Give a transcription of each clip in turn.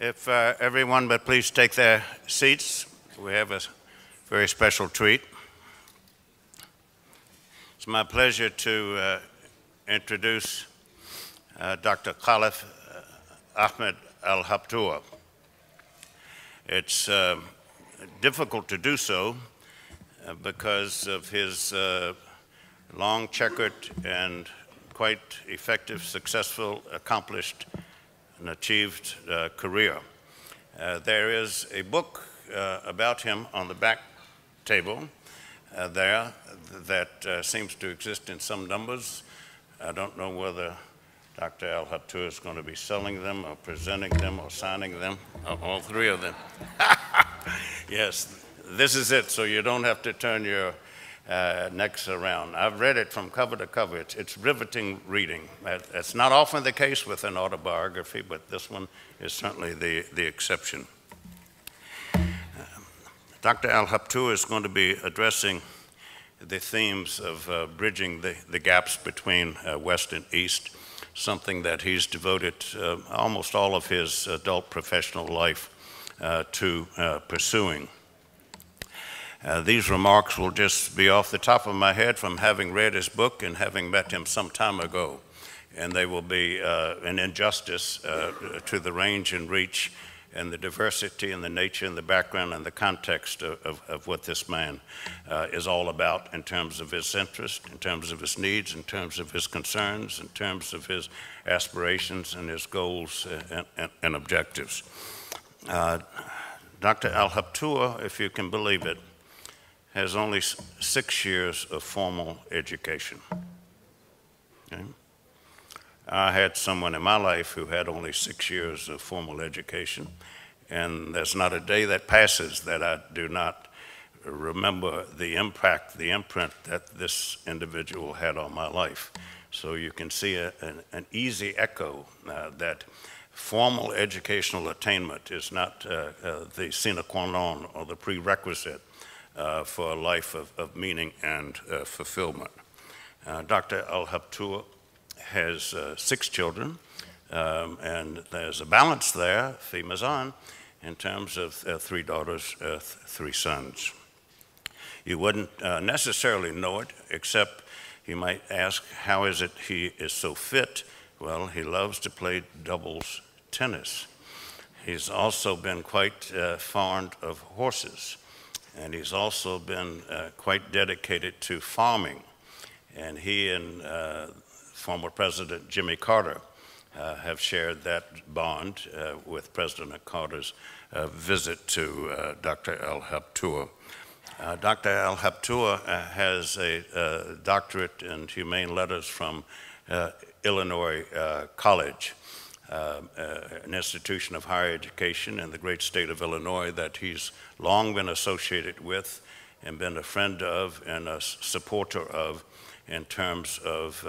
If everyone would please take their seats, we have a very special treat. It's my pleasure to introduce Dr. Khalaf Ahmad Al Habtoor. It's difficult to do so because of his long checkered and quite effective, successful, accomplished, and achieved career. There is a book about him on the back table there that seems to exist in some numbers. I don't know whether Dr. Al Habtoor is going to be selling them or presenting them or signing them, or all three of them. Yes, this is it, so you don't have to turn your necks around. I've read it from cover to cover. It's riveting reading. It's not often the case with an autobiography, but this one is certainly the exception. Dr. Al Habtoor is going to be addressing the themes of bridging the gaps between West and East, something that he's devoted almost all of his adult professional life to pursuing. These remarks will just be off the top of my head from having read his book and having met him some time ago, and they will be an injustice to the range and reach and the diversity and the nature and the background and the context of what this man is all about in terms of his interest, in terms of his needs, in terms of his concerns, in terms of his aspirations and his goals and objectives. Dr. Al Habtoor, if you can believe it, has only 6 years of formal education. Okay? I had someone in my life who had only 6 years of formal education, and there's not a day that passes that I do not remember the impact, the imprint that this individual had on my life. So you can see an easy echo that formal educational attainment is not the sine qua non or the prerequisite for a life of meaning and fulfillment. Dr. Al Habtoor has 6 children, and there's a balance there, fi mazan, in terms of 3 daughters, 3 sons. You wouldn't necessarily know it, except you might ask, how is it he is so fit? Well, he loves to play doubles tennis. He's also been quite fond of horses, and he's also been quite dedicated to farming. And he and former President Jimmy Carter have shared that bond with President Carter's visit to Dr. Al Habtoor. Dr. Al Habtoor has a doctorate in humane letters from Illinois College, an institution of higher education in the great state of Illinois that he's long been associated with and been a friend of and a supporter of in terms of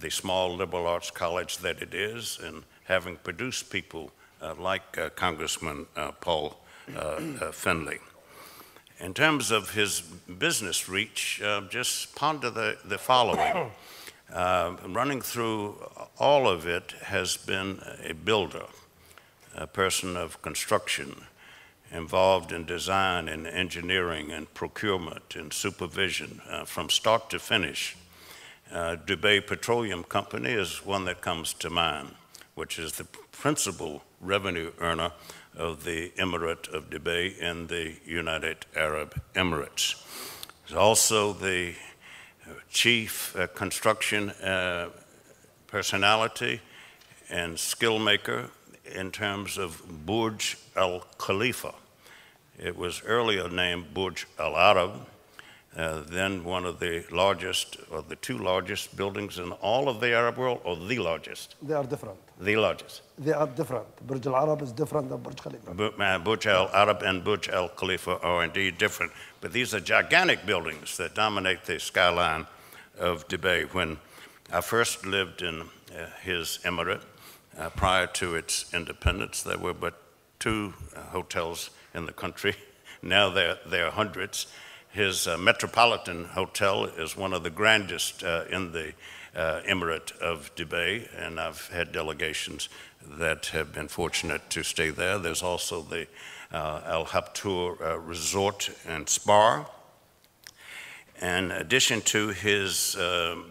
the small liberal arts college that it is, and having produced people like Congressman Paul Finley. In terms of his business reach, just ponder the following. Running through all of it has been a builder, a person of construction, involved in design and engineering and procurement and supervision from start to finish. Dubai Petroleum Company is one that comes to mind, which is the principal revenue earner of the Emirate of Dubai in the United Arab Emirates. He's also the chief construction personality and skill maker in terms of Burj Al Khalifa. It was earlier named Burj Al Arab, then one of the largest, or the 2 largest buildings in all of the Arab world, or the largest? They are different. The largest. They are different. Burj Al Arab is different than Burj Khalifa. Burj Al Arab and Burj Al Khalifa are indeed different, but these are gigantic buildings that dominate the skyline of Dubai. When I first lived in his emirate, prior to its independence, there were but 2 hotels in the country. Now there are hundreds. His Metropolitan Hotel is one of the grandest in the Emirate of Dubai, and I've had delegations that have been fortunate to stay there. There's also the Al Habtoor Resort and Spa. In addition to his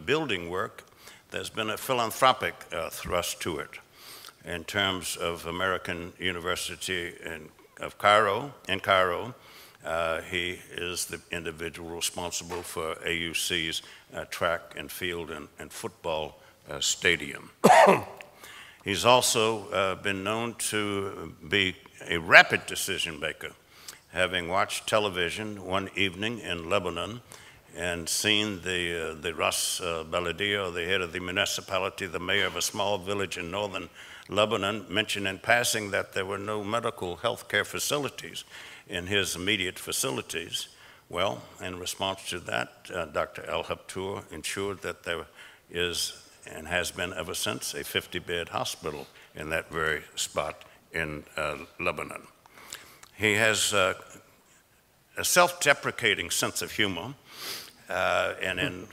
building work, there's been a philanthropic thrust to it in terms of American University in Cairo. He is the individual responsible for AUC's track and field and football stadium. He's also been known to be a rapid decision maker, having watched television one evening in Lebanon and seen the Ras Baladia, the head of the municipality, the mayor of a small village in northern Lebanon, mention in passing that there were no medical health care facilities in his immediate facilities. Well, in response to that, Dr. Al Habtoor ensured that there is and has been ever since a 50-bed hospital in that very spot in Lebanon. He has a self-deprecating sense of humor, and in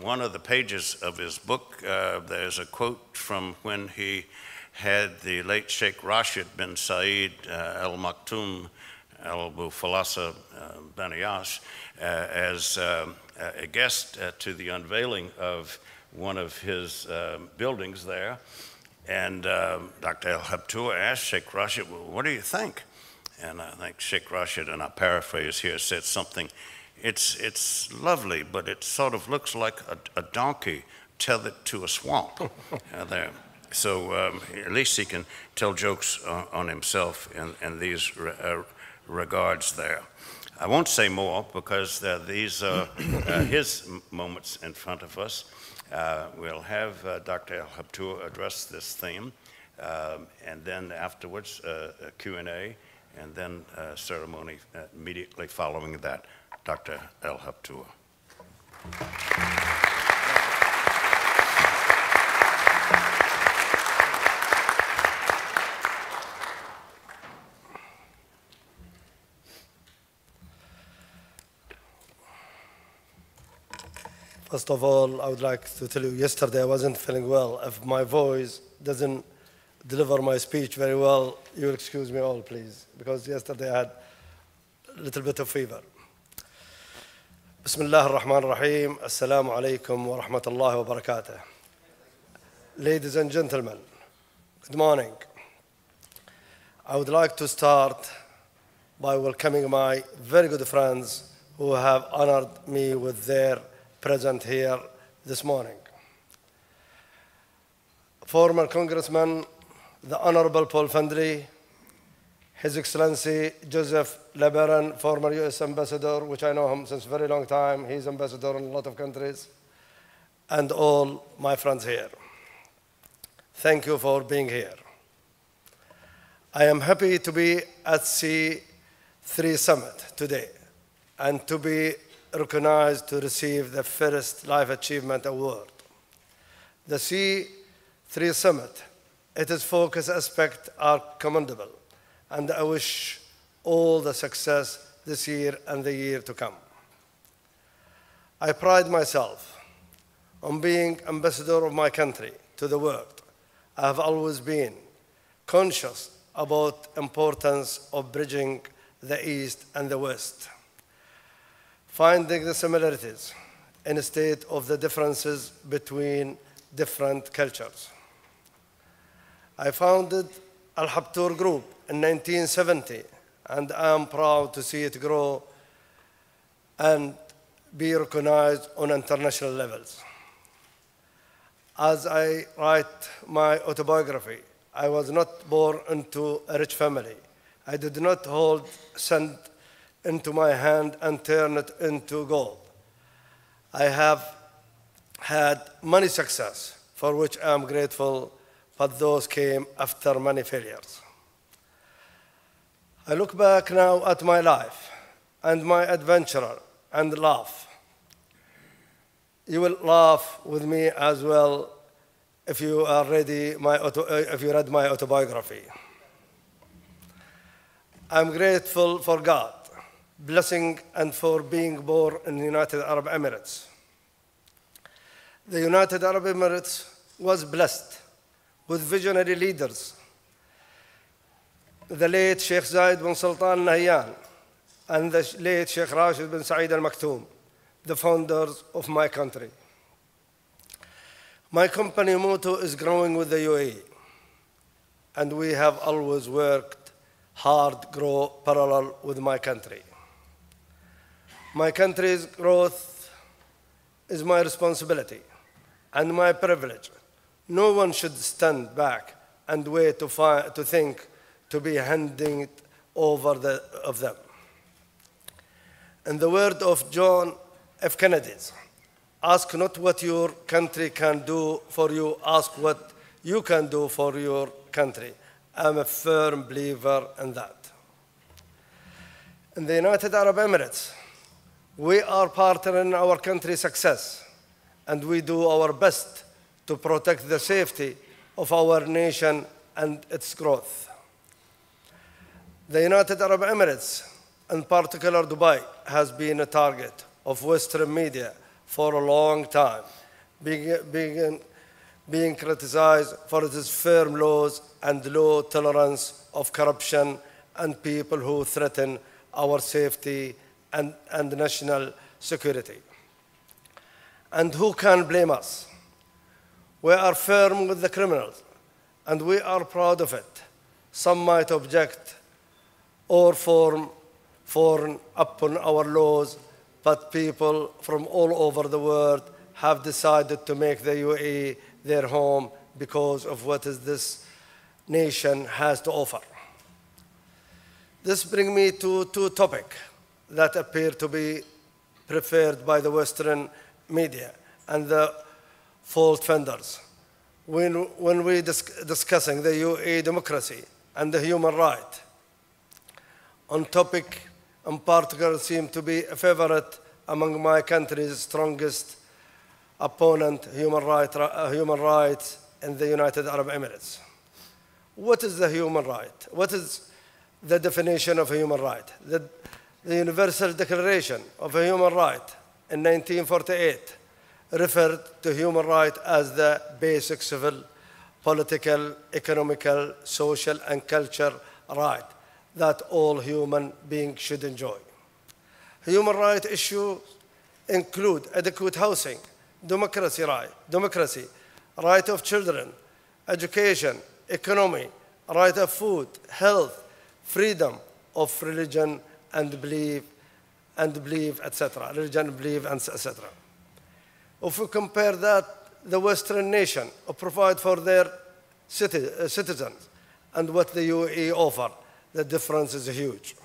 one of the pages of his book, there's a quote from when he had the late Sheikh Rashid bin Saeed Al Maktoum Al Bufalasa Banias as a guest to the unveiling of one of his buildings there. And Dr. Al Habtoor asked Sheikh Rashid, well, what do you think? And I think Sheikh Rashid, and I paraphrase here, said something, it's lovely, but it sort of looks like a donkey tethered to a swamp there. So at least he can tell jokes on himself in these regards there. I won't say more because these are his moments in front of us. We'll have Dr. Al Habtoor address this theme, and then afterwards a Q&A, and then a ceremony immediately following that. Dr. Al Habtoor. First of all, I would like to tell you, yesterday I wasn't feeling well. If my voice doesn't deliver my speech very well, you'll excuse me all, please, because yesterday I had a little bit of fever. Bismillah ar-Rahman ar-Rahim. Assalamu alaikum wa rahmatullahi wa barakatuh. Ladies and gentlemen, good morning. I would like to start by welcoming my very good friends who have honored me with their presence here this morning. Former Congressman, the Honorable Paul Fendley, His Excellency Joseph LeBaron, former U.S. Ambassador, which I know him since a very long time. He's ambassador in a lot of countries, and all my friends here. Thank you for being here. I am happy to be at C3 Summit today and to be recognized to receive the first Life Achievement Award. The C3 Summit, its focus aspects are commendable, and I wish all the success this year and the year to come. I pride myself on being ambassador of my country to the world. I have always been conscious about the importance of bridging the East and the West, finding the similarities instead of the differences between different cultures. I founded Al Habtoor Group in 1970, and I am proud to see it grow and be recognized on international levels. As I write my autobiography, I was not born into a rich family. I did not hold sand into my hand and turn it into gold. I have had many success for which I am grateful, but those came after many failures. I look back now at my life and my adventure and laugh. You will laugh with me as well if you are ready, if you read my autobiography. I'm grateful for God blessing and for being born in the United Arab Emirates. The United Arab Emirates was blessed with visionary leaders. The late Sheikh Zayed bin Sultan Nahyan and the late Sheikh Rashid bin Saeed Al Maktoum, the founders of my country. My company motto is growing with the UAE, and we have always worked hard, grow parallel with my country. My country's growth is my responsibility and my privilege. No one should stand back and wait to think to be handing it over of them. In the word of John F. Kennedy, ask not what your country can do for you, ask what you can do for your country. I'm a firm believer in that. In the United Arab Emirates, we are partnering in our country's success, and we do our best to protect the safety of our nation and its growth. The United Arab Emirates, in particular Dubai, has been a target of Western media for a long time, being criticized for its firm laws and low tolerance of corruption and people who threaten our safety and national security. And who can blame us? We are firm with the criminals, and we are proud of it. Some might object or fawn upon our laws, but people from all over the world have decided to make the UAE their home because of what this nation has to offer. This brings me to two topics that appear to be preferred by the Western media and the fault finders. When we discussing the UAE democracy and the human right, on topic in particular seem to be a favorite among my country's strongest opponent, human rights in the United Arab Emirates. What is the human right? What is the definition of a human right? The Universal Declaration of a Human Right in 1948 referred to human rights as the basic civil, political, economical, social, and cultural right that all human beings should enjoy. Human rights issues include adequate housing, democracy, right of children, education, economy, right of food, health, freedom of religion and belief, etc. Religion, belief, etc. If we compare that, the Western nation provide for their citizens and what the UAE offer, the difference is huge.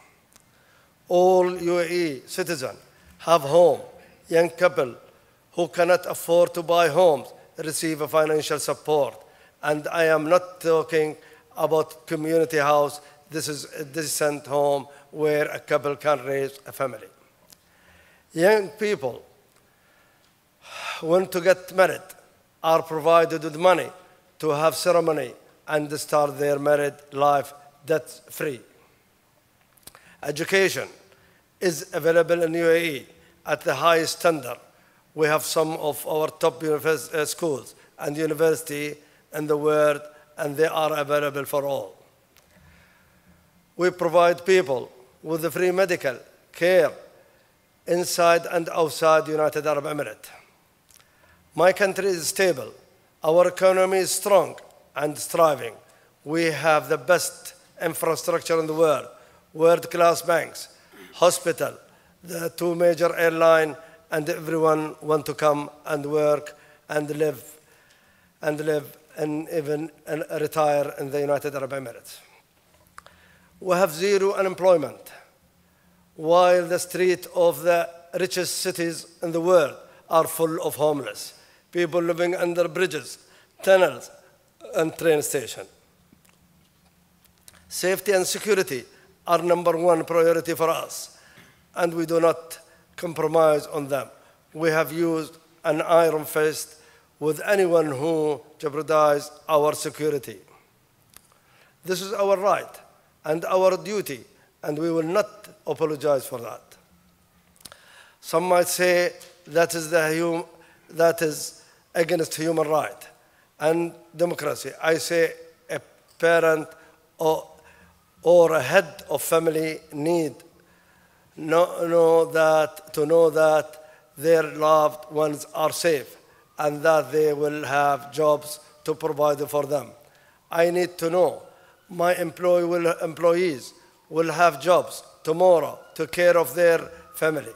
All UAE citizens have home. Young couple who cannot afford to buy homes receive a financial support. And I am not talking about community house. This is a decent home where a couple can raise a family. Young people want to get married are provided with money to have ceremony and start their married life debt-free. Education is available in UAE at the highest standard. We have some of our top schools and universities in the world, and they are available for all. We provide people with free medical care inside and outside the United Arab Emirates. My country is stable. Our economy is strong and thriving. We have the best infrastructure in the world, world-class banks, hospital, the two major airlines, and everyone want to come and work and live and even retire in the United Arab Emirates. We have zero unemployment, while the streets of the richest cities in the world are full of homeless, people living under bridges, tunnels, and train stations. Safety and security are #1 priority for us, and we do not compromise on them. We have used an iron fist with anyone who jeopardizes our security. This is our right and our duty and we will not apologize for that. Some might say that is against human rights and democracy. I say a parent or a head of family need to know that their loved ones are safe and that they will have jobs to provide for them. I need to know my employees will have jobs tomorrow to care of their family.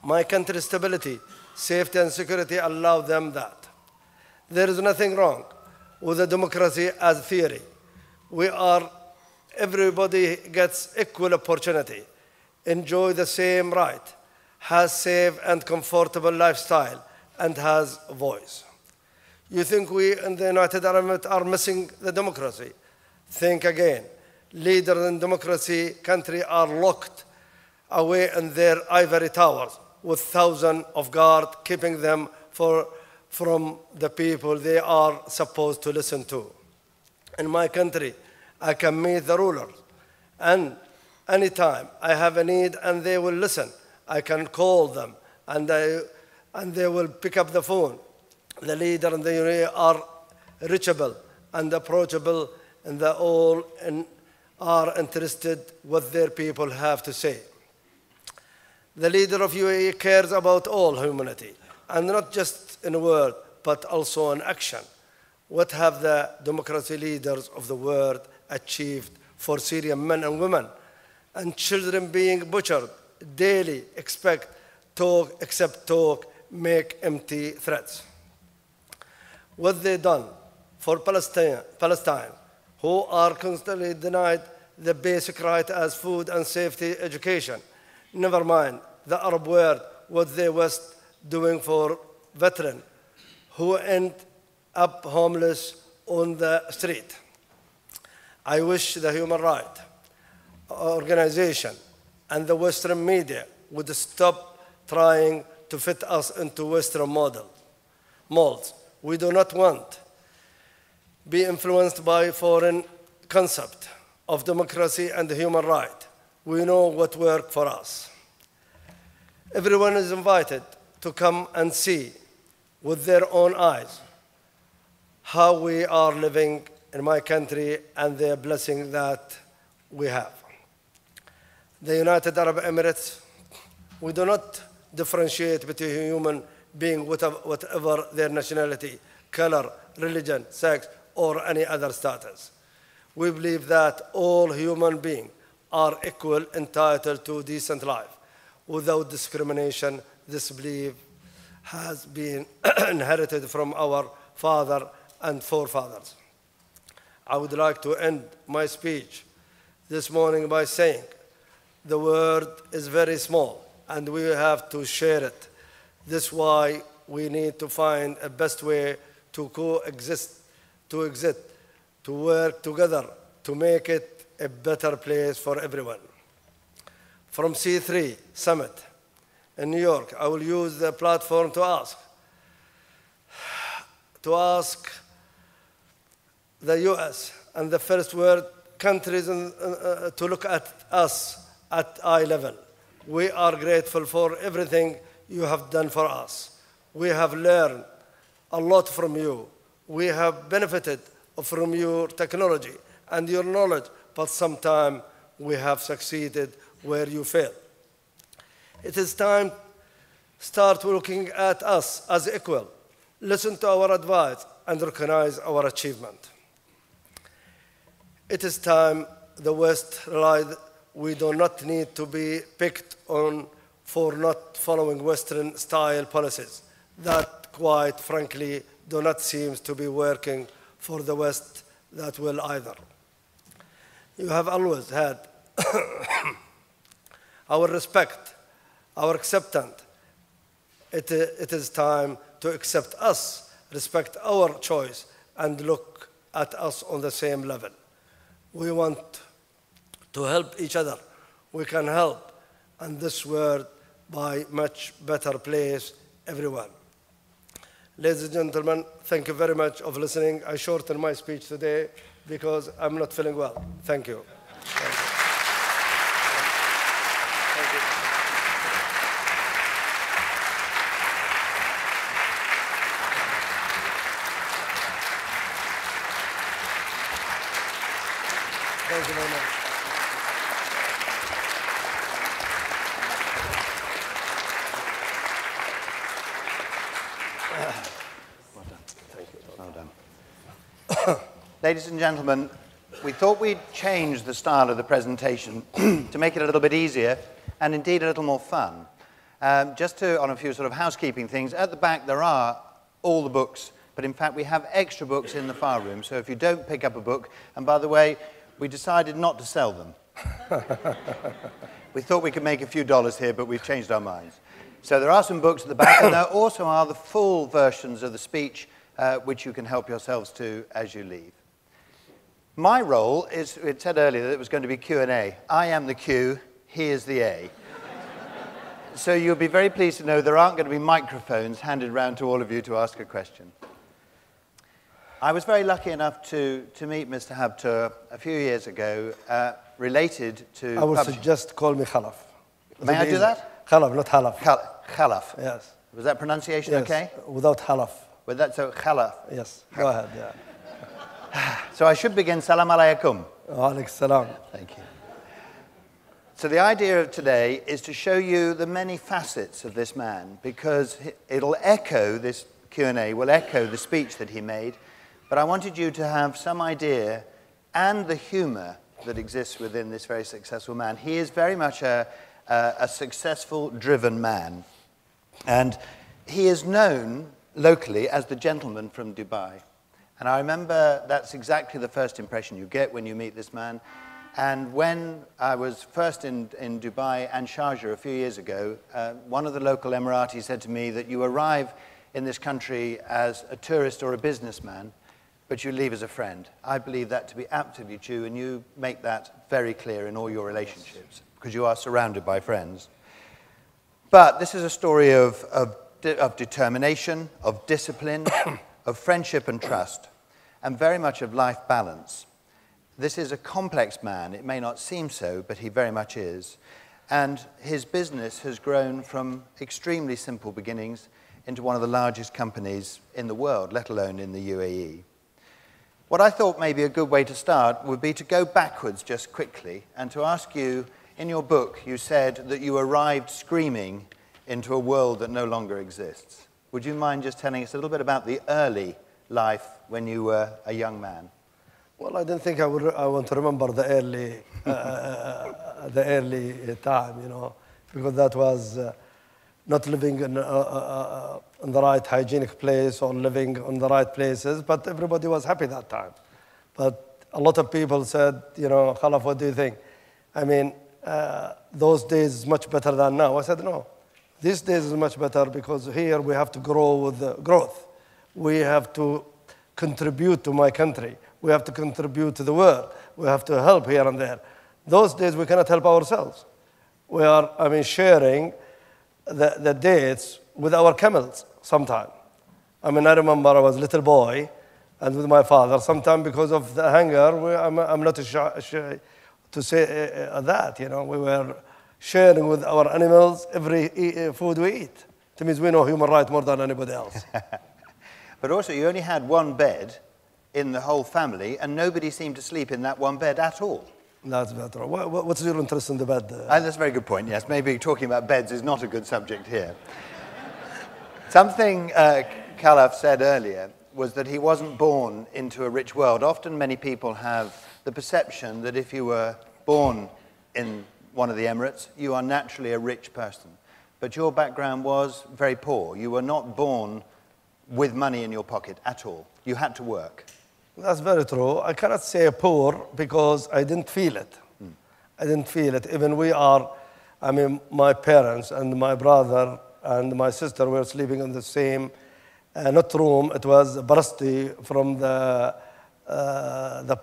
My country's stability, safety, and security allow them that. There is nothing wrong with the democracy as theory. Everybody gets equal opportunity, enjoy the same right, has safe and comfortable lifestyle, and has a voice. You think we in the United Arab Emirates are missing the democracy? Think again. Leaders in democracy country are locked away in their ivory towers with thousands of guards keeping them from the people they are supposed to listen to. In my country, I can meet the rulers, and anytime I have a need and they will listen, I can call them and they will pick up the phone. The leaders in the Union are reachable and approachable, and they all are interested what their people have to say. The leader of UAE cares about all humanity, and not just in word, but also in action. What have the democracy leaders of the world achieved for Syrian men and women and children being butchered daily, except talk, make empty threats? What they done for Palestine, who are constantly denied the basic right as food and safety education. Never mind the Arab world, what they was doing for veterans who end up homeless on the street. I wish the human rights organization and the Western media would stop trying to fit us into Western molds. We do not want to be influenced by foreign concept of democracy and human rights. We know what works for us. Everyone is invited to come and see with their own eyes how we are living in my country and the blessing that we have. The United Arab Emirates, we do not differentiate between human beings, whatever their nationality, color, religion, sex, or any other status. We believe that all human beings are equal, entitled to decent life without discrimination. This belief has been inherited from our father and forefathers. I would like to end my speech this morning by saying the world is very small and we have to share it. This is why we need to find a best way to coexist, to work together to make it a better place for everyone. From C3 Summit in New York, I will use the platform to ask the US and the first world countries to look at us at eye level. We are grateful for everything you have done for us. We have learned a lot from you. We have benefited from your technology and your knowledge, but sometimes we have succeeded where you failed. It is time to start looking at us as equal, listen to our advice, and recognize our achievement. It is time the West realized we do not need to be picked on for not following Western-style policies that, quite frankly, do not seem to be working for the West that well either. You have always had our respect, our acceptance. It is time to accept us, respect our choice, and look at us on the same level. We want to help each other. We can help, and this world by much better place, everyone. Ladies and gentlemen, thank you very much for listening. I shortened my speech today because I'm not feeling well. Thank you. Thank you. Thank you very much. Well done. Thank you. Well done. Ladies and gentlemen, we thought we'd change the style of the presentation to make it a little bit easier and indeed a little more fun. Just on a few sort of housekeeping things, at the back there are all the books, but in fact we have extra books in the file room, so if you don't pick up a book, and by the way, we decided not to sell them. We thought we could make a few dollars here, but we've changed our minds. So there are some books at the back, and there also are the full versions of the speech, which you can help yourselves to as you leave. My role is, it said earlier that it was going to be Q&A. I am the Q, he is the A. So you'll be very pleased to know there aren't going to be microphones handed around to all of you to ask a question. I was very lucky enough to meet Mr. Habtoor a few years ago, related to... I would suggest call me Khalaf. May I do that? Khalaf, not Halaf. Khalaf. Yes. Was that pronunciation Yes. okay? Without Halaf. With that, so Khalaf. Yes, go ahead, yeah. So I should begin, salam alaikum. Wa alaikum salam. Thank you. So the idea of today is to show you the many facets of this man, because it'll echo, this Q&A will echo the speech that he made, but I wanted you to have some idea and the humor that exists within this very successful man. He is very much a successful, driven man, and he is known locally as the gentleman from Dubai. And I remember that's exactly the first impression you get when you meet this man. And when I was first in Dubai and Sharjah a few years ago, one of the local Emiratis said to me that you arrive in this country as a tourist or a businessman, but you leave as a friend. I believe that to be absolutely true, and you make that very clear in all your relationships, because you are surrounded by friends. But this is a story of determination, of discipline, of friendship and trust, and very much of life balance. This is a complex man. It may not seem so, but he very much is. And his business has grown from extremely simple beginnings into one of the largest companies in the world, let alone in the UAE. What I thought may be a good way to start would be to go backwards just quickly and to ask you, in your book, you said that you arrived screaming into a world that no longer exists. Would you mind just telling us a little bit about the early life when you were a young man? Well, I don't think I want to remember the early time, you know, because that was not living in the right hygienic place or living in the right places, but everybody was happy that time. But a lot of people said, you know, Khalaf, what do you think? I mean, those days is much better than now. I said, no, these days is much better because here we have to grow with the growth. We have to contribute to my country. We have to contribute to the world. We have to help here and there. Those days we cannot help ourselves. We are, I mean, sharing the dates with our camels sometime. I mean, I remember I was a little boy and with my father. Sometime because of the hunger, I'm not shy to say that, you know. We were sharing with our animals every food we eat. That means we know human rights more than anybody else. But also, you only had one bed in the whole family, and nobody seemed to sleep in that one bed at all. That's better. What's your interest in the bed? That's a very good point, yes. Maybe talking about beds is not a good subject here. Something Khalaf said earlier was that he wasn't born into a rich world. Often many people have the perception that if you were born in one of the Emirates, you are naturally a rich person. But your background was very poor. You were not born with money in your pocket at all. You had to work. That's very true. I cannot say poor because I didn't feel it. I didn't feel it. Even we are, I mean, my parents and my brother and my sister were sleeping in the same, not room, it was barasti from the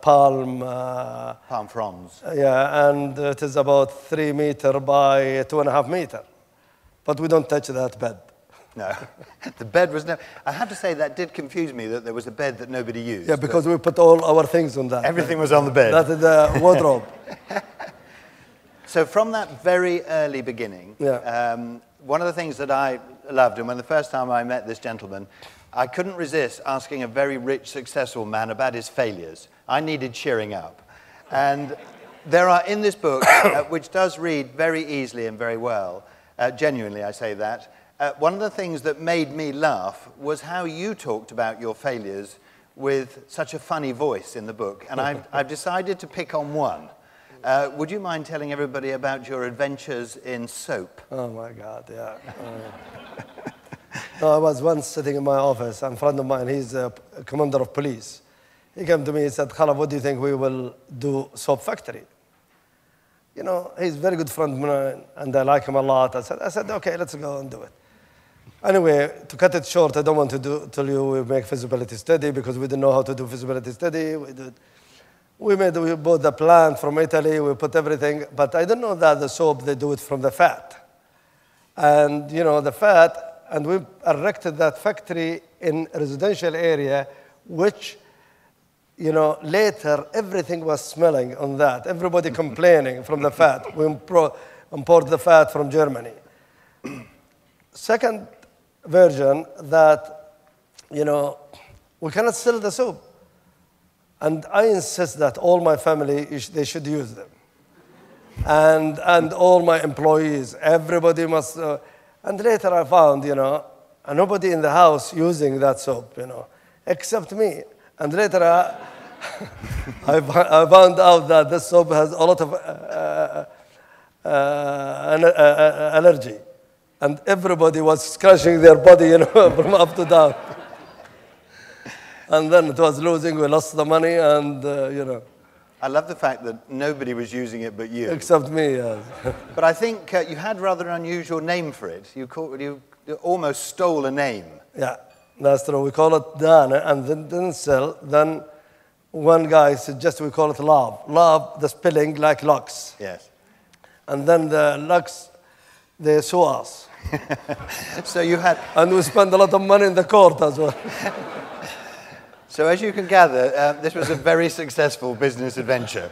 palm. Palm fronds. Yeah, and it is about 3 meters by 2.5 meters. But we don't touch that bed. No, the bed was no. I have to say that did confuse me that there was a bed that nobody used. Yeah, because we put all our things on that. Everything was on the bed. That is the wardrobe. So from that very early beginning, one of the things that I loved, and when the first time I met this gentleman, I couldn't resist asking a very rich, successful man about his failures. I needed cheering up. And there are, in this book, which does read very easily and very well, genuinely I say that, one of the things that made me laugh was how you talked about your failures with such a funny voice in the book. And I've decided to pick on one. Would you mind telling everybody about your adventures in soap? Oh, my God, yeah. No, I was once sitting in my office, and a friend of mine, he's a commander of police. He came to me and said, Khalaf, what do you think we will do soap factory? You know, he's a very good friend of mine, and I like him a lot. I said, okay, let's go and do it. Anyway, to cut it short, I don't want to tell you we make feasibility study because we didn't know how to do feasibility study. We bought the plant from Italy, we put everything, but I didn't know that the soap, they do it from the fat. And, you know, the fat, and we erected that factory in a residential area, which, you know, later everything was smelling on that. Everybody complaining from the fat. We import the fat from Germany. Second version that, you know, we cannot sell the soap. And I insist that all my family, they should use them. And all my employees, everybody must. And later I found, you know, nobody in the house using that soap, you know, except me. And later I found out that this soap has a lot of allergy. And everybody was scratching their body, you know, from up to down. And then it was losing, we lost the money, and, you know. I love the fact that nobody was using it but you. Except me, yes. But I think you had rather an unusual name for it. You almost stole a name. Yeah, that's true. We call it Dana, and then didn't sell. Then one guy suggested we call it Love. Love, the spelling like Lux. Yes. And then the Lux, they sue us. So you had... And we spent a lot of money in the court as well. So as you can gather, this was a very successful business adventure.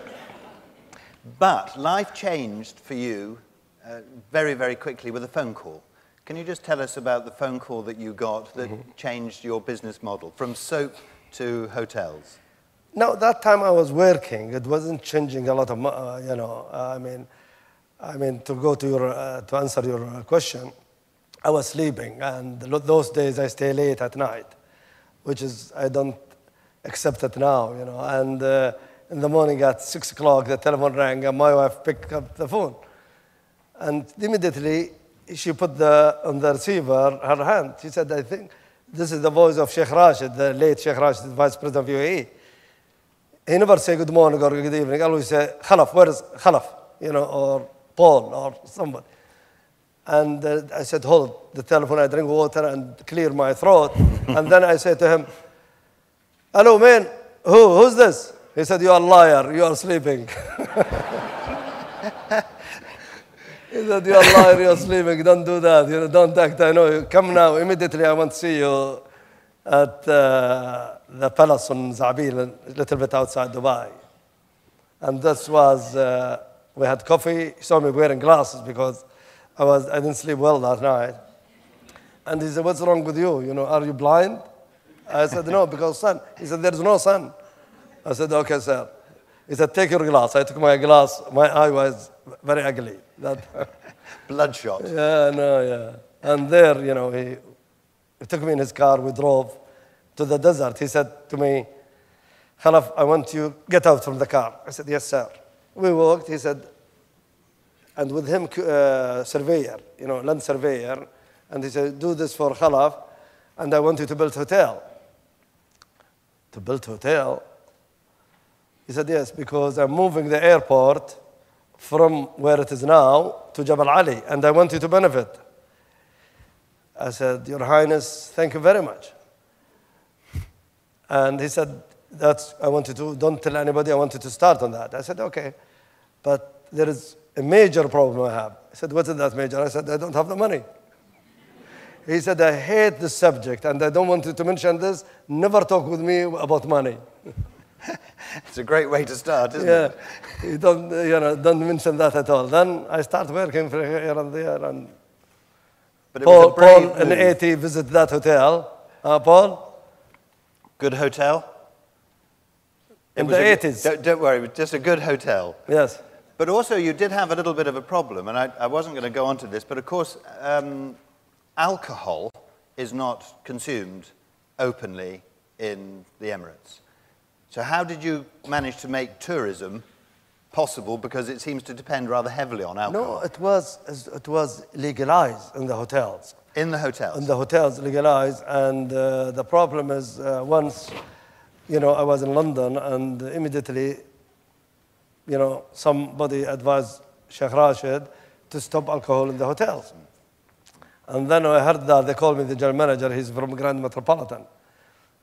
But life changed for you very, very quickly with a phone call. Can you just tell us about the phone call that you got that changed your business model from soap to hotels? No, that time I was working. It wasn't changing a lot of, you know, I mean, to go to your, to answer your question, I was sleeping, and those days I stay late at night, which is, I don't accept it now, you know. And in the morning at 6 o'clock, the telephone rang, and my wife picked up the phone. And immediately, she put on the receiver her hand. She said, I think this is the voice of Sheikh Rashid, the late Sheikh Rashid, the vice president of UAE. He never say good morning or good evening. He always say, Khalaf, where is Khalaf? You know, or Paul, or somebody. And I said, hold the telephone, I drink water and clear my throat. And then I said to him, hello, man, who's this? He said, you are a liar, you are sleeping. He said, you are a liar, you are sleeping, don't do that, you know, don't act, I know you. Come now, immediately I want to see you at the palace on Zabil, a little bit outside Dubai. And this was, we had coffee. He saw me wearing glasses because I didn't sleep well that night. And he said, what's wrong with you? You know, are you blind? I said, no, because sun. He said, there's no sun. I said, okay, sir. He said, take your glass. I took my glass. My eye was very ugly. Bloodshot. Yeah, no, yeah. And there, you know, he took me in his car. We drove to the desert. He said to me, Khalaf, I want you to get out from the car. I said, yes, sir. We walked. He said, and with him, surveyor, you know, land surveyor. And he said, do this for Khalaf, and I want you to build a hotel. To build a hotel? He said, yes, because I'm moving the airport from where it is now to Jabal Ali, and I want you to benefit. I said, Your Highness, thank you very much. And he said, I want you to, don't tell anybody, I want you to start on that. I said, okay, but there is a major problem I have. He said, what is that major? I said, I don't have the money. He said, I hate this subject, and I don't want you to mention this. Never talk with me about money. It's a great way to start, isn't it? Yeah, you don't, you know, don't mention that at all. Then I start working for here and there, and but it was a brave Paul in 80 visit that hotel. Paul? Good hotel? in the 80s. Don't worry, it was just a good hotel. Yes. But also, you did have a little bit of a problem, and I wasn't going to go on to this, but of course, alcohol is not consumed openly in the Emirates. So how did you manage to make tourism possible, because it seems to depend rather heavily on alcohol? No, it was legalized in the hotels. In the hotels? In the hotels, legalized, and the problem is once, I was in London, and immediately, somebody advised Sheikh Rashid to stop alcohol in the hotels. And then when I heard that, they called me the general manager. He's from Grand Metropolitan.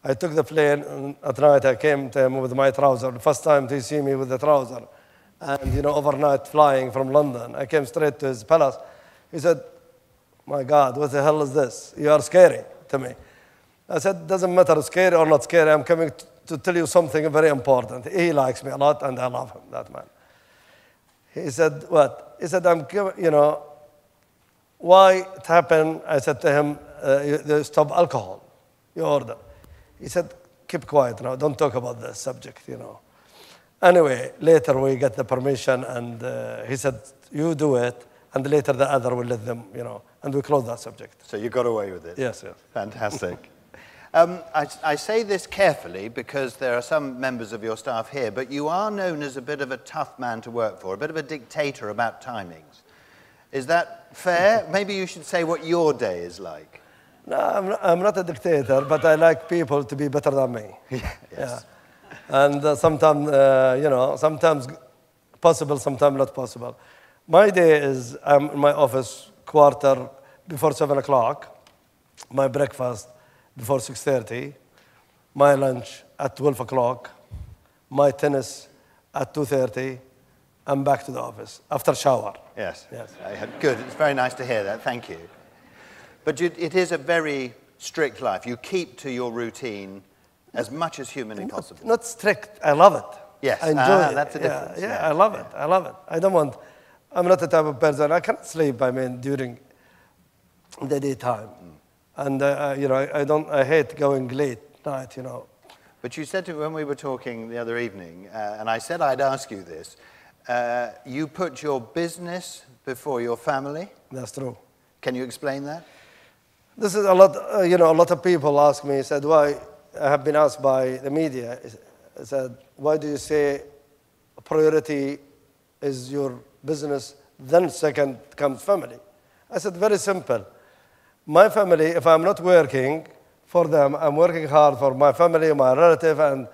I took the plane, and at night I came to him with my trouser. The first time to see me with the trouser. And, overnight flying from London, I came straight to his palace. He said, "My God, what the hell is this? You are scary to me." I said, "Doesn't matter, scary or not scary. I'm coming to tell you something very important." He likes me a lot, and I love him, that man. He said, "What?" He said, "Why it happened?" I said to him, "You stop alcohol. You order." He said, "Keep quiet now. Don't talk about this subject, Anyway, later we get the permission, and he said, "You do it, and later the other will let them, and we close that subject." So you got away with it? Yes, yes. Fantastic. I say this carefully because there are some members of your staff here, but you are known as a bit of a tough man to work for, a bit of a dictator about timings. Is that fair? Maybe you should say what your day is like. No, I'm not a dictator, but I like people to be better than me. Yes. Yeah. And sometimes, sometimes possible, sometimes not possible. My day is, I'm in my office quarter before 7 o'clock, my breakfast before 6:30, my lunch at 12 o'clock, my tennis at 2:30, I'm back to the office after shower. Yes. Yes. Good. It's very nice to hear that. Thank you. But it is a very strict life. You keep to your routine as much as humanly possible. Not strict. I love it. Yes. I enjoy it. That's the difference. Yeah, I love it. I love it. I'm not the type of person, I can't sleep, during the daytime. And, I hate going late night, But you said to me when we were talking the other evening, and I said I'd ask you this, you put your business before your family? That's true. Can you explain that? This is a lot, a lot of people ask me, said, why, I have been asked by the media, I said, why do you say priority is your business, then second comes family? I said, very simple. My family, if I'm not working for them, I'm working hard for my family, my relative, and,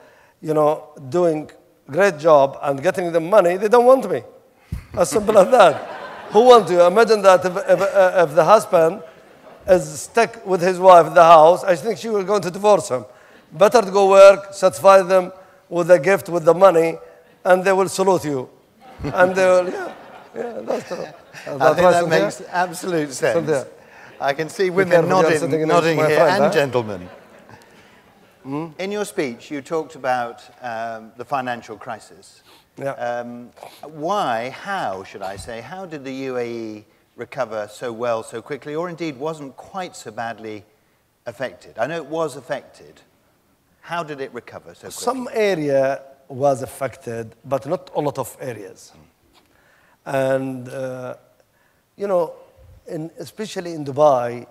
doing great job and getting them money, they don't want me. As simple as that. Who wants you? Imagine that if the husband is stuck with his wife in the house, I think she will go to divorce him. Better to go work, satisfy them with a gift, with the money, and they will salute you. And they will, that's true. I think that makes absolute sense. I can see women nodding here, and gentlemen. In your speech, you talked about the financial crisis. Yeah. How did the UAE recover so well, so quickly, or indeed wasn't quite so badly affected? I know it was affected. How did it recover so quickly? Some area was affected, but not a lot of areas. And, especially in Dubai,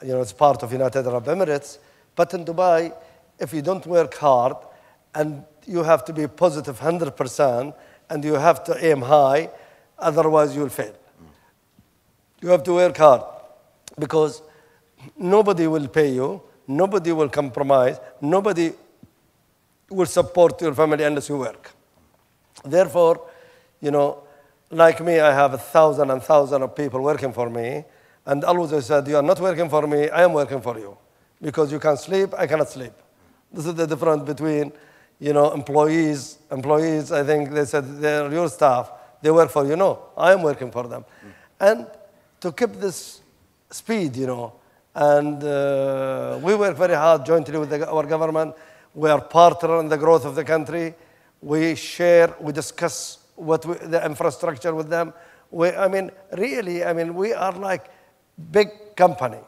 it's part of United Arab Emirates, but in Dubai, if you don't work hard, and you have to be positive 100%, and you have to aim high, otherwise you'll fail. You have to work hard, because nobody will pay you, nobody will compromise, nobody will support your family unless you work. Therefore, like me, I have 1,000 and 1,000 of people working for me, and always I said, you are not working for me, I am working for you. Because you can sleep, I cannot sleep. This is the difference between, employees. Employees, I think they said, they're your staff, they work for you. No, I am working for them. And to keep this speed, and we work very hard jointly with our government. We are partner in the growth of the country. We share, we discuss the infrastructure with them. We are like big company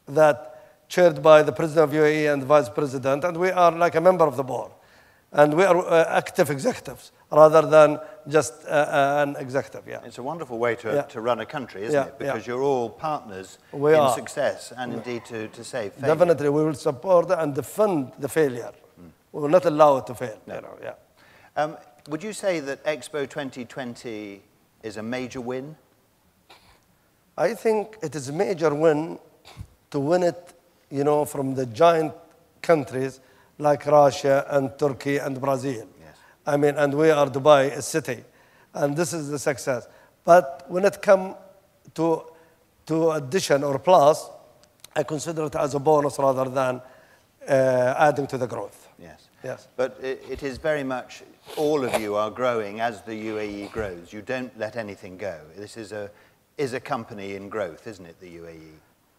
that chaired by the President of UAE and the Vice President, and we are like a member of the board. And we are active executives rather than just an executive. Yeah. It's a wonderful way to run a country, isn't it? Because you're all partners We in are. success and indeed to save failure. Definitely, we will support and defend the failure. We will not allow it to fail. No. You know, yeah. Would you say that Expo 2020 is a major win? I think it is a major win to win it, you know, from the giant countries like Russia and Turkey and Brazil. Yes. I mean, and we are Dubai, a city, and this is the success. But when it comes to addition or plus, I consider it as a bonus rather than adding to the growth. Yes. Yes. But it is very much, all of you are growing as the UAE grows. You don't let anything go. This is a company in growth, isn't it, the UAE?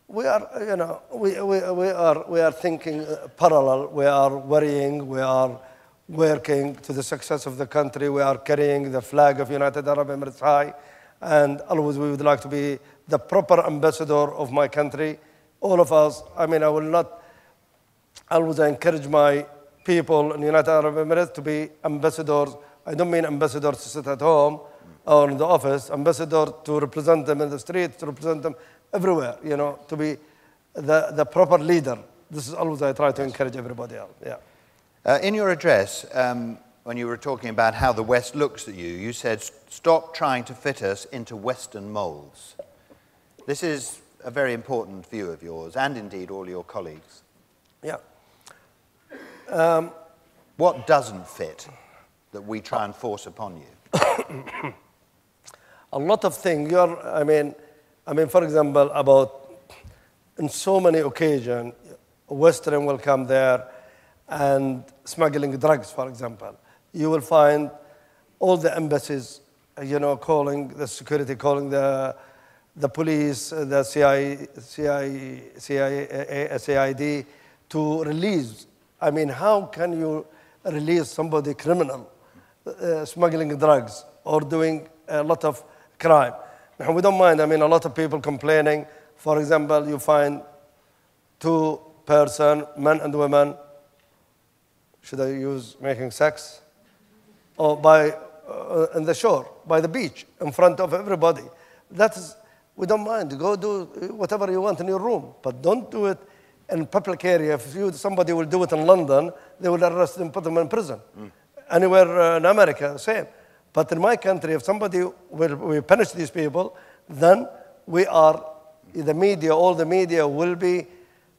We are, you know, we are thinking parallel. We are worrying. We are working to the success of the country. We are carrying the flag of United Arab Emirates high, and always we would like to be the proper ambassador of my country. All of us. I mean, I will not always encourage my people in United Arab Emirates to be ambassadors. I don't mean ambassadors to sit at home or in the office. Ambassador to represent them in the streets, to represent them everywhere, you know, to be the proper leader. This is always I try to encourage everybody else. Yeah. In your address, when you were talking about how the West looks at you, you said, stop trying to fit us into Western molds. This is a very important view of yours, and indeed all your colleagues. Yeah. What doesn't fit that we try and force upon you? A lot of things. I mean, for example, about in so many occasions, Western will come there and smuggling drugs, for example. You will find all the embassies, you know, calling the security, calling the police, the CID to release. I mean, how can you release somebody criminal, smuggling drugs or doing a lot of crime? Now, we don't mind. I mean, a lot of people complaining. For example, you find two person, men and women, should I use making sex? Or in the shore, by the beach, in front of everybody. We don't mind. Go do whatever you want in your room, but don't do it in public area. If somebody will do it in London, they will arrest them, put them in prison. Anywhere in America, same. But in my country, if somebody will punish these people, then we are, the media, all the media will be,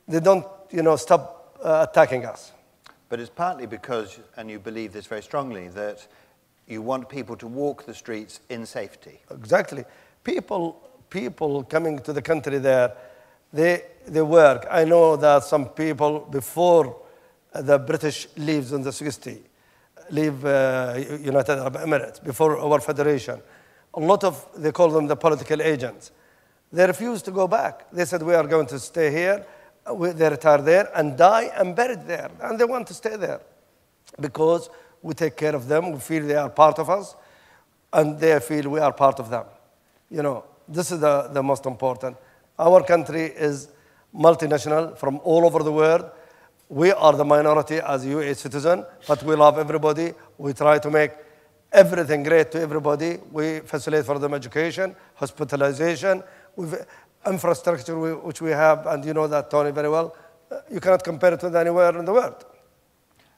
they don't, you know, stop attacking us. But it's partly because, and you believe this very strongly, that you want people to walk the streets in safety. Exactly. People coming to the country there, they work. I know that some people, before the British leaves in the 60s, leave United Arab Emirates, before our federation, a lot of, they call them the political agents. They refused to go back. They said, we are going to stay here. They retire there and die and buried there. And they want to stay there because we take care of them. We feel they are part of us, and they feel we are part of them. You know, this is the most important. Our country is multinational from all over the world. We are the minority as a UAE citizen, but we love everybody. We try to make everything great to everybody. We facilitate for them education, hospitalization, infrastructure which we have, and you know that, Tony, very well. You cannot compare it with anywhere in the world.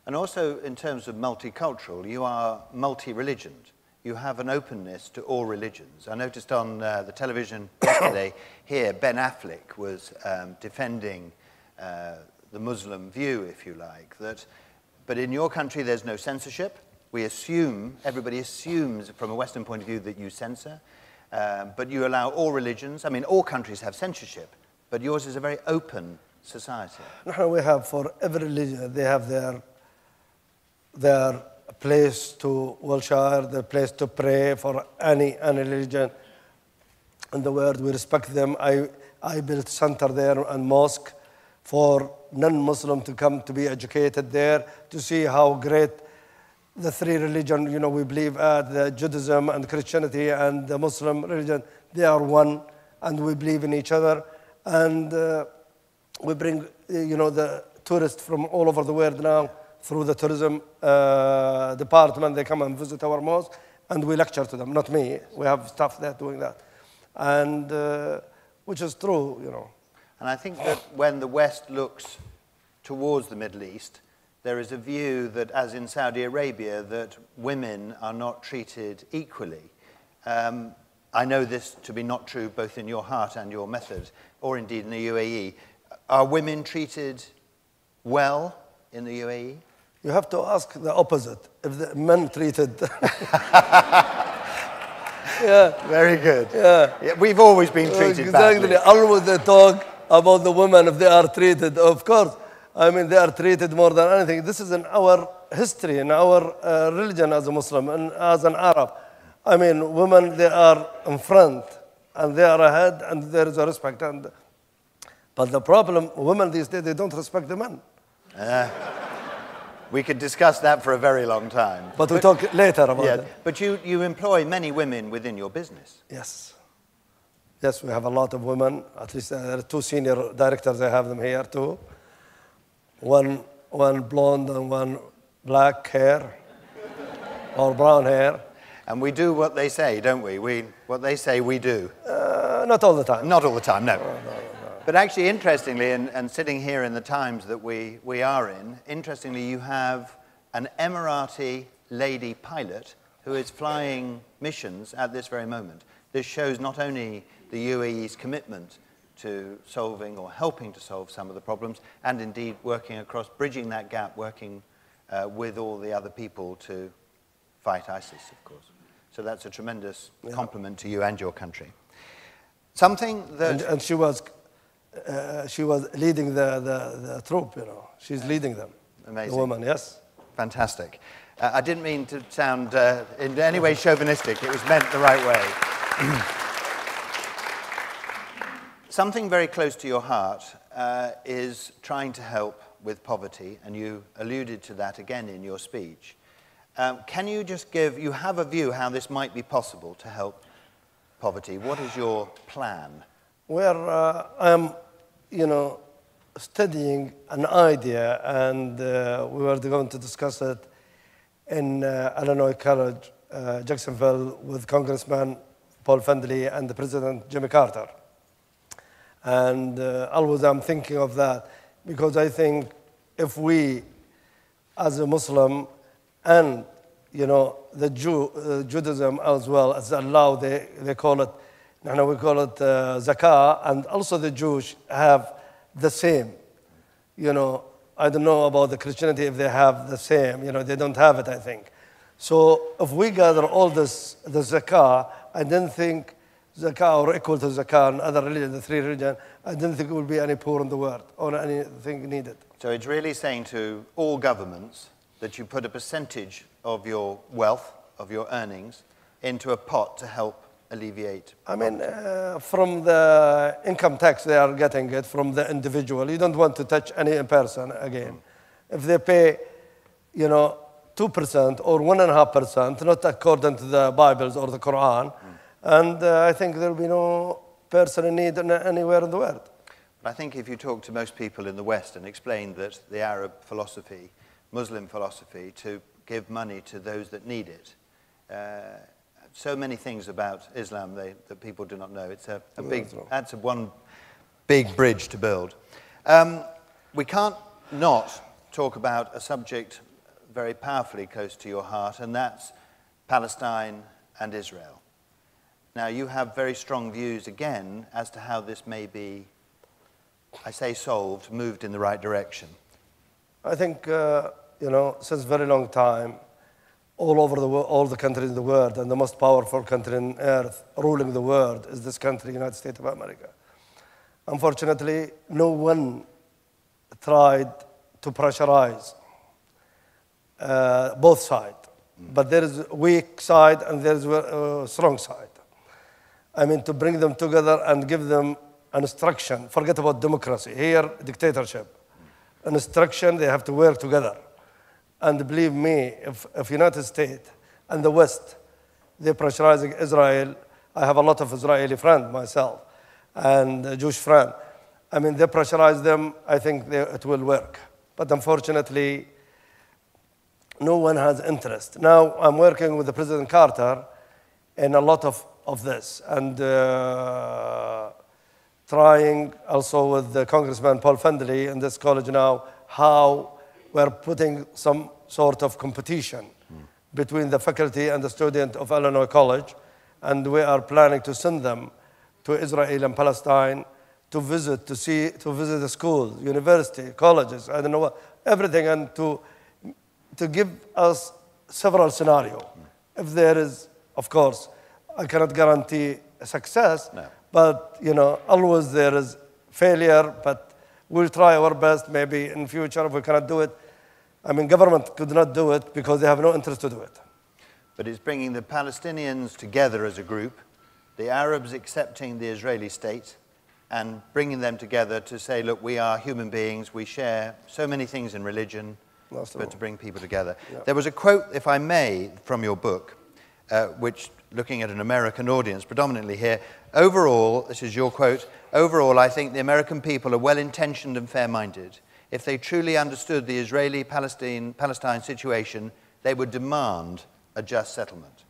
And also, in terms of multicultural, you are multi-religioned. You have an openness to all religions. I noticed on the television yesterday here, Ben Affleck was defending the Muslim view, if you like. But in your country, there's no censorship. We assume, everybody assumes from a Western point of view that you censor. But you allow all religions. I mean, all countries have censorship, but yours is a very open society. We have, for every religion, they have their place to worship, their place to pray for any religion in the world. We respect them. I built a center there and mosque for non-Muslim to come to be educated there, to see how great the three religions, you know, we believe the Judaism and Christianity and the Muslim religion, they are one, and we believe in each other. And we bring, you know, the tourists from all over the world now through the tourism department. They come and visit our mosque, and we lecture to them. Not me. We have staff there doing that, and which is true, you know. And I think that when the West looks towards the Middle East, there is a view that, as in Saudi Arabia, that women are not treated equally. I know this to be not true both in your heart and your method, or indeed in the UAE. Are women treated well in the UAE? You have to ask the opposite. If the men treated... Yeah. Very good. Yeah, we've always been treated badly. Exactly. Always they talk about the women if they are treated. Of course, I mean, they are treated more than anything. This is in our history, in our religion as a Muslim and as an Arab. I mean, women, they are in front and they are ahead and there is a respect. But the problem, women these days, they don't respect the men. We could discuss that for a very long time. But we talk later about it. But you employ many women within your business. Yes. Yes, we have a lot of women. At least there are 2 senior directors. I have them here too. One blonde and one black hair or brown hair. And we do what they say, don't we? What they say, we do. Not all the time. Not all the time, no. But actually, interestingly, and sitting here in the times that we are in, interestingly, you have an Emirati lady pilot who is flying missions at this very moment. This shows not only the UAE's commitment to solving or helping to solve some of the problems, and indeed working across, bridging that gap, working with all the other people to fight ISIS, of course. So that's a tremendous compliment to you and your country. Something that... And she was leading the troop, you know. She's leading them. Amazing. The woman, yes. Fantastic. I didn't mean to sound in any way chauvinistic. It was meant the right way. Something very close to your heart is trying to help with poverty, and you alluded to that again in your speech. Can you just you have a view how this might be possible to help poverty. What is your plan? Well, I'm, studying an idea, and we were going to discuss it in Illinois College, Jacksonville, with Congressman Paul Findley and the President Jimmy Carter. And always I'm thinking of that, because I think if we, as a Muslim, and the Judaism as well, as Allah, they call it, we call it zakah, and also the Jews have the same. I don't know about the Christianity if they have the same. They don't have it, I think. So if we gather all this, the zakah, I don't think zakah or equal to zakah in other religions, the three religions, I don't think there will be any poor in the world or anything needed. So it's really saying to all governments that you put a percentage of your wealth, of your earnings, into a pot to help alleviate. I mean, from the income tax, they are getting it from the individual. You don't want to touch any person again. If they pay, 2% or 1.5%, not according to the Bibles or the Quran, and I think there will be no person in need anywhere in the world. But I think if you talk to most people in the West and explain that the Arab philosophy, Muslim philosophy, to give money to those that need it, so many things about Islam that people do not know. It's that's one big bridge to build. We can't not talk about a subject very powerfully close to your heart, and that's Palestine and Israel. Now, you have very strong views, again, as to how this may be, I say solved, moved in the right direction. I think, since a very long time, all over the world, all the countries in the world, and the most powerful country on earth ruling the world is this country, United States of America. Unfortunately, no one tried to pressurize both sides. But there is a weak side and there is a strong side. I mean, to bring them together and give them an instruction. Forget about democracy. Here, dictatorship. An instruction, they have to work together. And believe me, if United States and the West, they're pressurizing Israel, I have a lot of Israeli friends myself, and a Jewish friend. I mean, they pressurize them, I think it will work. But unfortunately, no one has interest. Now I'm working with the President Carter in a lot of this, and trying also with the Congressman Paul Findley in this college now, how we're putting some sort of competition between the faculty and the student of Illinois College, and we are planning to send them to Israel and Palestine to visit the schools, university, colleges, I don't know what, everything, and to give us several scenarios. If there is, of course, I cannot guarantee success, no. But always there is failure, but we'll try our best. Maybe in future, if we cannot do it, I mean, government could not do it because they have no interest to do it. But it's bringing the Palestinians together as a group, the Arabs accepting the Israeli state, and bringing them together to say, look, we are human beings, we share so many things in religion, but to bring people together. Yeah. There was a quote, if I may, from your book, which, looking at an American audience predominantly here, overall, this is your quote, overall, I think the American people are well-intentioned and fair-minded. If they truly understood the Israeli-Palestine situation, they would demand a just settlement.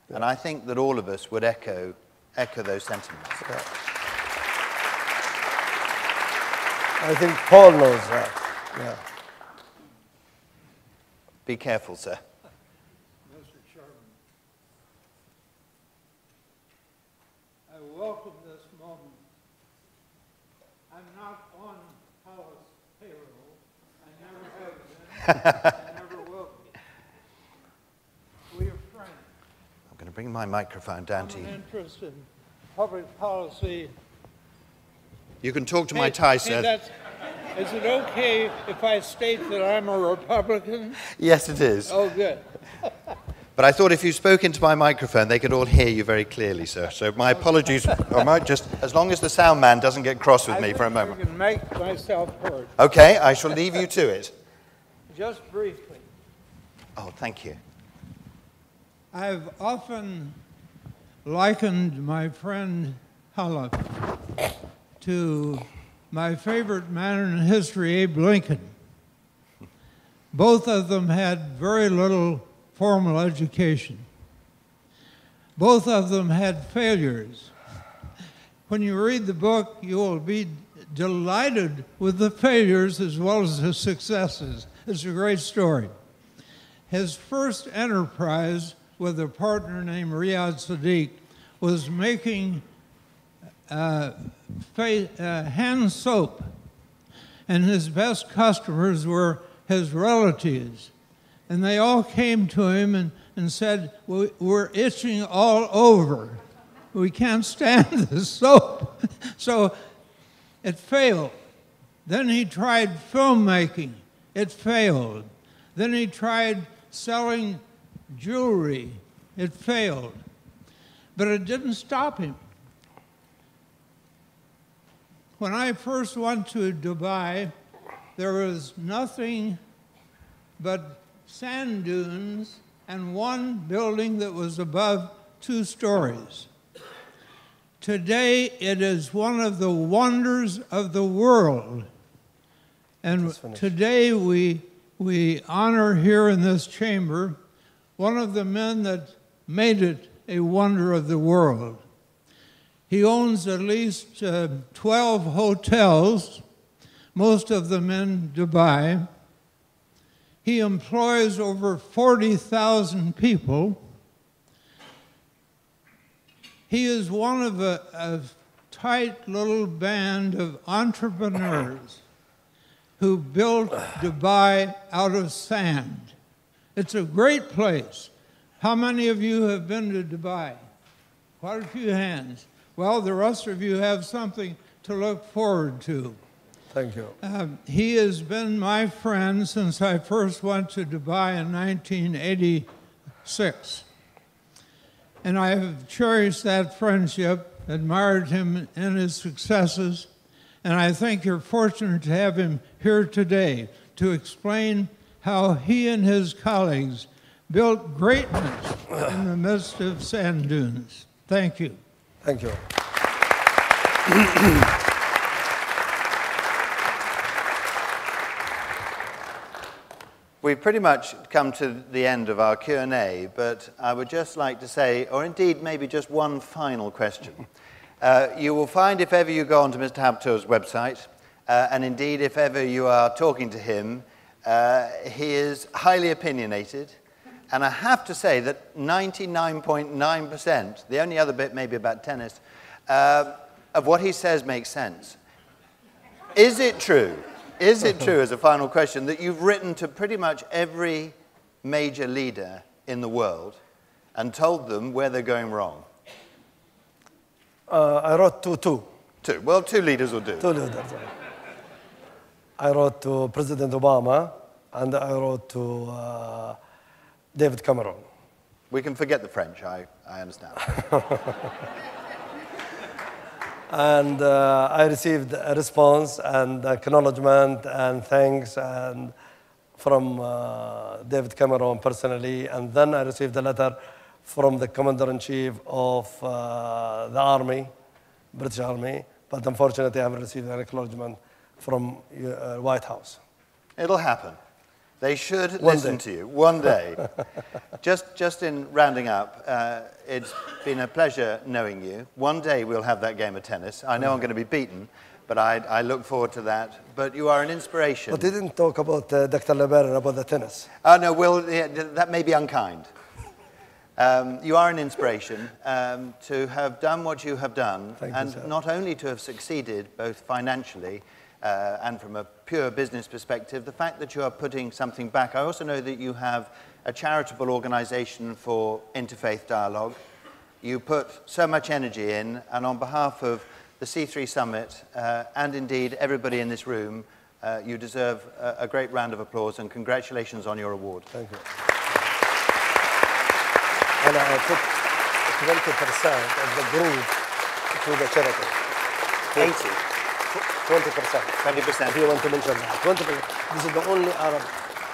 Yeah. And I think that all of us would echo those sentiments. Yeah. I think Paul knows that. Yeah. Be careful, sir. Mr. Chairman, I welcome this moment. I'm not on Khalaf's payroll. I never have been. I never will be. We are friends. I'm going to bring my microphone down to you. I'm interest in public policy. You can talk to my tie, sir. Is it okay if I state that I'm a Republican? Yes, it is. Oh, good. But I thought if you spoke into my microphone, they could all hear you very clearly, sir. So my apologies. I might just, as long as the sound man doesn't get cross with me for a moment. I can make myself heard. Okay, I shall leave you to it. Just briefly. Oh, thank you. I've often likened my friend Khalaf to my favorite man in history, Abe Lincoln. Both of them had very little formal education. Both of them had failures. When you read the book, you will be delighted with the failures as well as the successes. It's a great story. His first enterprise with a partner named Riyad Sadiq was making hand soap, and his best customers were his relatives. And they all came to him and said, we're itching all over. We can't stand the soap. So it failed. Then he tried filmmaking. It failed. Then he tried selling jewelry. It failed. But it didn't stop him. When I first went to Dubai, there was nothing but sand dunes and one building that was above 2 stories. Today, it is one of the wonders of the world. And today, we honor here in this chamber one of the men that made it a wonder of the world. He owns at least 12 hotels, most of them in Dubai. He employs over 40,000 people. He is one of a tight little band of entrepreneurs who built Dubai out of sand. It's a great place. How many of you have been to Dubai? Quite a few hands. Well, the rest of you have something to look forward to. Thank you. He has been my friend since I first went to Dubai in 1986. And I have cherished that friendship, admired him in his successes, and I think you're fortunate to have him here today to explain how he and his colleagues built greatness in the midst of sand dunes. Thank you. Thank you. We've pretty much come to the end of our Q&A, but I would just like to say, or indeed maybe just one final question. You will find if ever you go onto Mr. Habtoor's website, and indeed if ever you are talking to him, he is highly opinionated, and I have to say that 99.9%, the only other bit maybe about tennis, of what he says makes sense. Is it true as a final question that you've written to pretty much every major leader in the world and told them where they're going wrong? I wrote to two. Two. Well, two leaders will do. Two leaders. I wrote to President Obama, and I wrote to David Cameron. We can forget the French, I understand. And I received a response and acknowledgement and thanks and from David Cameron personally. And then I received a letter from the Commander-in-Chief of the Army, British Army. But unfortunately, I haven't received an acknowledgement from White House. It'll happen. They should listen to you one day. Just in rounding up, it's been a pleasure knowing you. One day we'll have that game of tennis. I know I'm going to be beaten, but I look forward to that. But you are an inspiration. But they didn't talk about Dr. LeBaron, about the tennis. Oh, no, well, yeah, that may be unkind. You are an inspiration to have done what you have done, and not only to have succeeded both financially and from a pure business perspective, the fact that you are putting something back. I also know that you have a charitable organization for interfaith dialogue. You put so much energy in, and on behalf of the C3 Summit and indeed everybody in this room, you deserve a great round of applause and congratulations on your award. Thank you. And I took 20% of the group to the charity. 80. 20%. 20%. If you want to mention that. 20%. This is the only Arab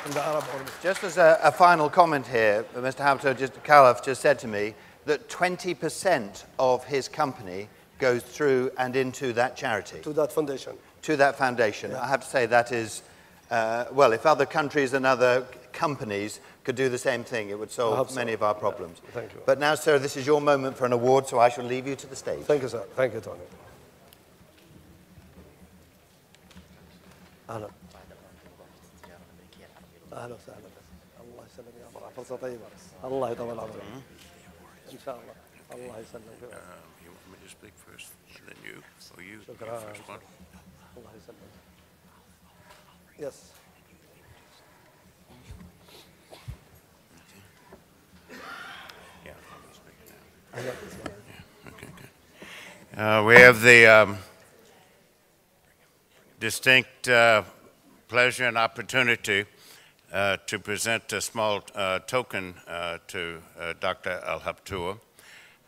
in the Arab organization. Just as a final comment here, Mr. Habtoor, Khalaf just said to me that 20% of his company goes through and into that charity. To that foundation. To that foundation. Yeah. I have to say that is, well, if other countries and other companies could do the same thing, it would solve many of our problems. Yeah. Thank you. But now, sir, this is your moment for an award, so I shall leave you to the stage. Thank you, sir. Thank you, Tony. أهلا أهلا وسهلا الله يسلمك يا مرحبا فرصة طيبة الله يطول عمرك إن شاء الله الله يسلمك You want me to speak first, then you, or you شكرا first one? الله يسلمك Yes. Yeah, I'm speaking now. أهلا Okay, good. We have the distinct pleasure and opportunity to present a small token to Dr. Al Habtoor.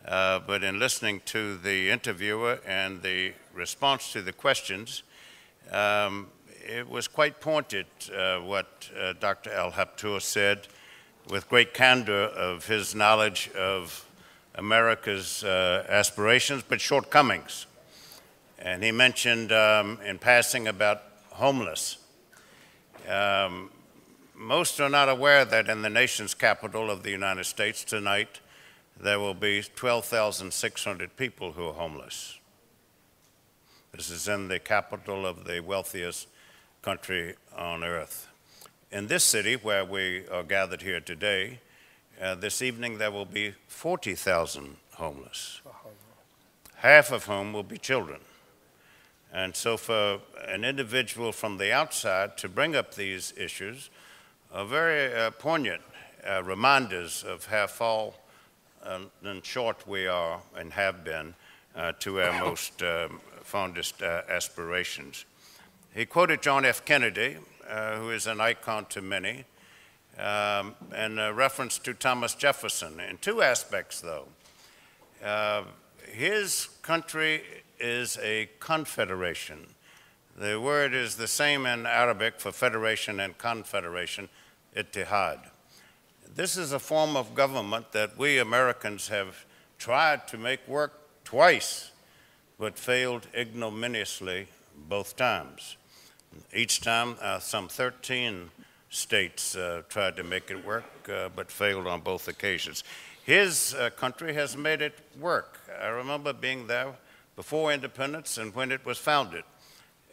But in listening to the interviewer and the response to the questions, it was quite pointed what Dr. Al Habtoor said with great candor of his knowledge of America's aspirations but shortcomings. And he mentioned in passing about homeless. Most are not aware that in the nation's capital of the United States tonight, there will be 12,600 people who are homeless. This is in the capital of the wealthiest country on earth. In this city where we are gathered here today, this evening there will be 40,000 homeless, half of whom will be children. And so for an individual from the outside to bring up these issues are very poignant reminders of how far and short we are and have been to our most fondest aspirations. He quoted John F. Kennedy, who is an icon to many, and a reference to Thomas Jefferson in two aspects, though. His country is a confederation. The word is the same in Arabic for federation and confederation, ittihad. This is a form of government that we Americans have tried to make work twice, but failed ignominiously both times. Each time, some 13 states tried to make it work, but failed on both occasions. His country has made it work. I remember being there before independence and when it was founded.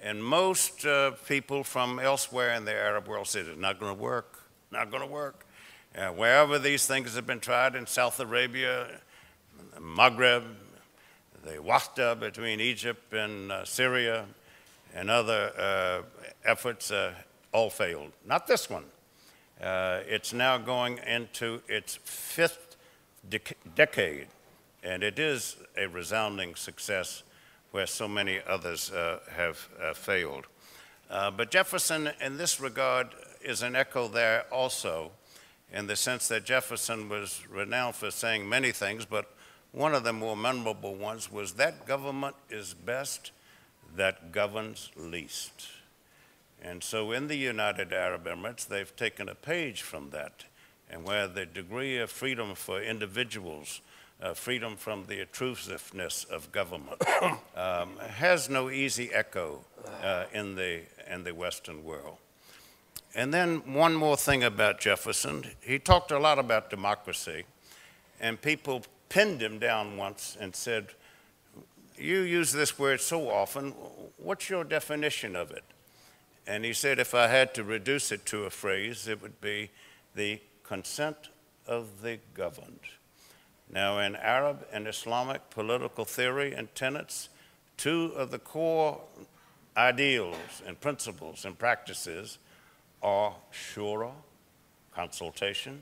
And most people from elsewhere in the Arab world said, it's not going to work, not going to work. Wherever these things have been tried, in South Arabia, Maghreb, the Wasta between Egypt and Syria, and other efforts all failed. Not this one. It's now going into its fifth decade, and it is a resounding success where so many others have failed. But Jefferson, in this regard, is an echo there also, in the sense that Jefferson was renowned for saying many things, but one of the more memorable ones was that government is best that governs least. And so in the United Arab Emirates, they've taken a page from that, and where the degree of freedom for individuals, freedom from the intrusiveness of government, has no easy echo in the Western world. And then one more thing about Jefferson. He talked a lot about democracy, and people pinned him down once and said, you use this word so often, what's your definition of it? And he said, if I had to reduce it to a phrase, it would be the consent of the governed. Now, in Arab and Islamic political theory and tenets, two of the core ideals and principles and practices are shura, consultation,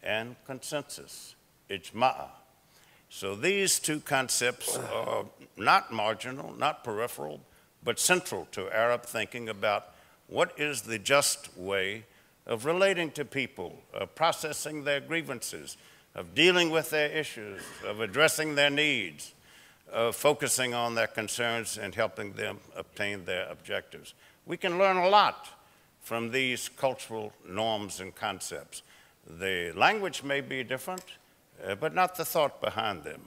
and consensus, ijma'a. So these two concepts are not marginal, not peripheral, but central to Arab thinking about what is the just way of relating to people, of processing their grievances, of dealing with their issues, of addressing their needs, of focusing on their concerns and helping them obtain their objectives. We can learn a lot from these cultural norms and concepts. The language may be different, but not the thought behind them.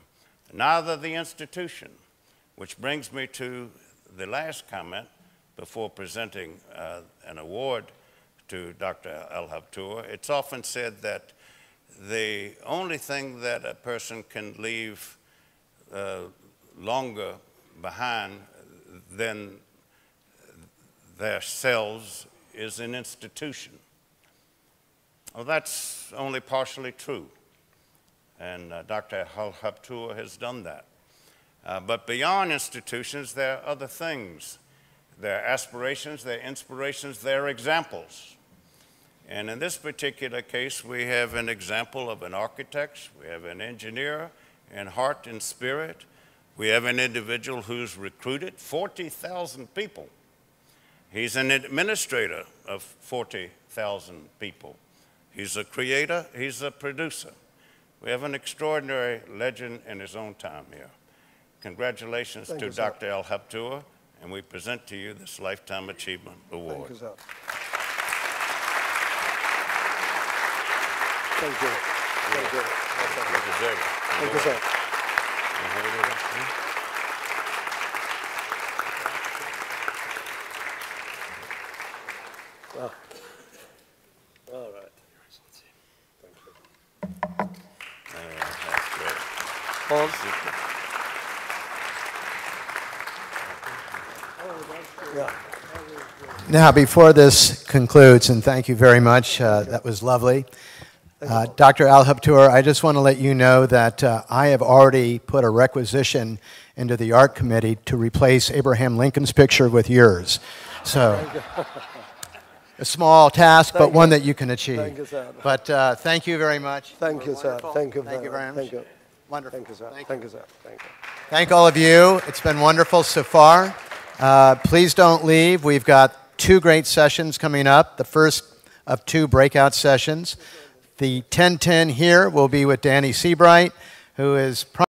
Neither the institution, which brings me to the last comment before presenting an award to Dr. Al Habtoor. It's often said that the only thing that a person can leave longer behind than their selves is an institution. Well, that's only partially true, and Dr. Al Habtoor has done that. But beyond institutions, there are other things. There are aspirations, there are inspirations, there are examples. And in this particular case, we have an example of an architect, we have an engineer in heart and spirit, we have an individual who's recruited 40,000 people. He's an administrator of 40,000 people. He's a creator, he's a producer. We have an extraordinary legend in his own time here. Congratulations to Dr. Al Habtoor, and we present to you this Lifetime Achievement Award. Thank you, sir. Thank you. Thank you. Thank you, sir. Wow. All right. Thank you. That's great. Paul? Yeah. Now, before this concludes, and thank you very much, that was lovely. Dr. Al Habtoor, I just want to let you know that I have already put a requisition into the art committee to replace Abraham Lincoln's picture with yours. So, a small task, but one that you can achieve. Thank you, sir. But thank you very much. Thank you, sir. Thank you very much. Thank you. Wonderful. Thank you, sir. Thank Thank you, sir. Thank you. Thank all of you. It's been wonderful so far. Please don't leave. We've got 2 great sessions coming up, the first of 2 breakout sessions. The 10:10 here will be with Danny Seabright, who is